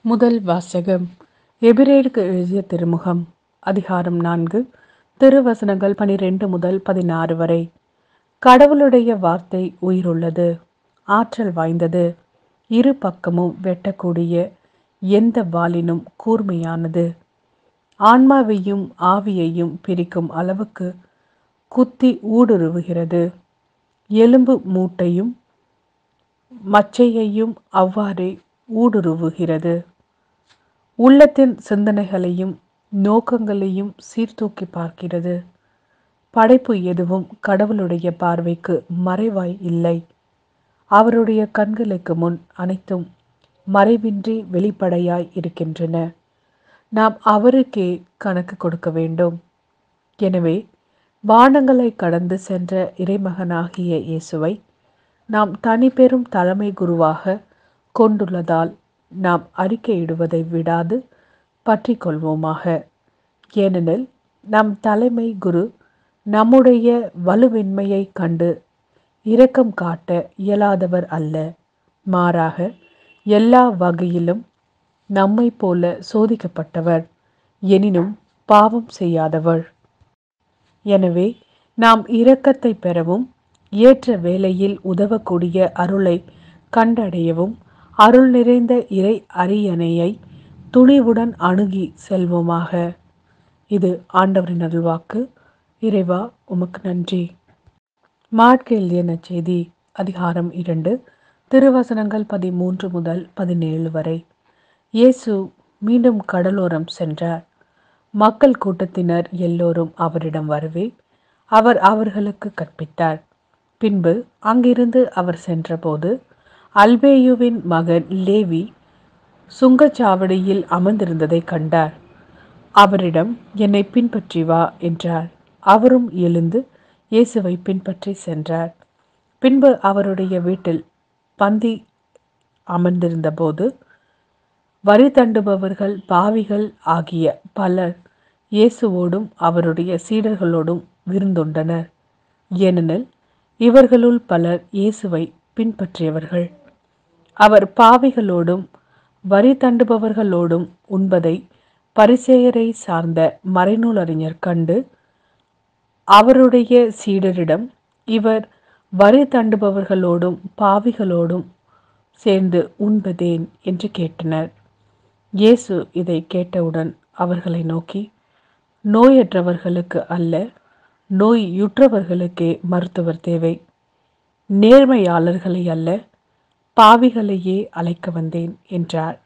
முதல் வாசகம். எபிரேயருக்கு எழுதிய திருமுகம் அதிகாரம் 4 திருவசனங்கள் 12 முதல் 16 வரை. கடவுளுடைய வார்த்தை உயிருள்ளது, ஆற்றல் வாய்ந்தது, இரு பக்கமும் வெட்டக்கூடிய எந்த வாளினும் கூர்மையானது, ஆன்மாவையும் ஆவியையும் பிரிக்கும் அளவுக்கு குத்தி ஊடுருவுகிறது, எலும்பு மூட்டையும் மச்சையையும் அவ்வாறே ஊடுருவுகிறது, உள்ளத்தின் சிந்தனைகளையும் நோக்கங்களையும் சீர்தூக்கி பார்க்கிறது. படைப்பு எதுவும் கடவுளுடைய பார்வைக்கு மறைவாய் இல்லை. அவருடைய கண்களுக்கு முன் அனைத்தும் மறைவின்றி வெளிப்படையாய் இருக்கின்றன. நாம் அவருக்கே கணக்கு கொடுக்க வேண்டும். எனவே வானங்களை கடந்து சென்ற இறைமகனாகிய இயேசுவை நாம் தனிப்பெரும் தலைமை குருவாக கொண்டுள்ளதால் நாம் அறிக்கையிடுவதை விடாது பற்றி கொள்வோமாக. ஏனெனில் நம் தலைமை குரு நம்முடைய வலுவின்மையை கண்டு இரக்கம் காட்ட இயலாதவர் அல்ல. மாறாக எல்லா வகையிலும் நம்மை போல சோதிக்கப்பட்டவர், எனினும் பாவம் செய்யாதவர். எனவே நாம் இரக்கத்தை பெறவும் ஏற்ற வேளையில் உதவக்கூடிய அருளை கண்டடையவும் அருள் நிறைந்த இறை அரியணையை துணிவுடன் அணுகி செல்வோமாக. இது ஆண்டவரின் அருள்வாக்கு. இறைவா, உமக்கு நன்றி. மாற்கு எழுதிய நற்செய்தி அதிகாரம் 2 திருவசனங்கள் 13 முதல் 17 வரை. இயேசு மீண்டும் கடலோரம் சென்றார். மக்கள் கூட்டத்தினர் எல்லோரும் அவரிடம் வரவே அவர் அவர்களுக்கு கற்பித்தார். பின்பு அங்கிருந்து அவர் சென்றபோது அல்பேயுவின் மகன் லேவி சுங்கச்சாவடியில் அமர்ந்திருந்ததை கண்டார். அவரிடம், என்னை பின்பற்றி வா என்றார். அவரும் எழுந்து இயேசுவை பின்பற்றி சென்றார். பின்பு அவருடைய வீட்டில் பந்தி அமர்ந்திருந்த போது வரி தண்டுபவர்கள் பாவிகள் ஆகிய பலர் இயேசுவோடும் அவருடைய சீடர்களோடும் விருந்துண்டனர். ஏனெனில் இவர்களுள் பலர் இயேசுவை பின்பற்றியவர்கள். அவர் பாவிகளோடும் வரி தண்டுபவர்களோடும் உண்பதை பரிசேயரை சார்ந்த மறைநூல் அறிஞர் கண்டு அவருடைய சீடரிடம், இவர் வரி தண்டுபவர்களோடும் பாவிகளோடும் சேர்ந்து உண்பதேன் என்று கேட்டனர். இயேசு இதை கேட்டவுடன் அவர்களை நோக்கி, நோயற்றவர்களுக்கு அல்ல, நோயுற்றவர்களுக்கே மருத்துவர் தேவை. நேர்மையாளர்களை அல்ல, பாவிகளையே அழைக்க வந்தேன் என்றார்.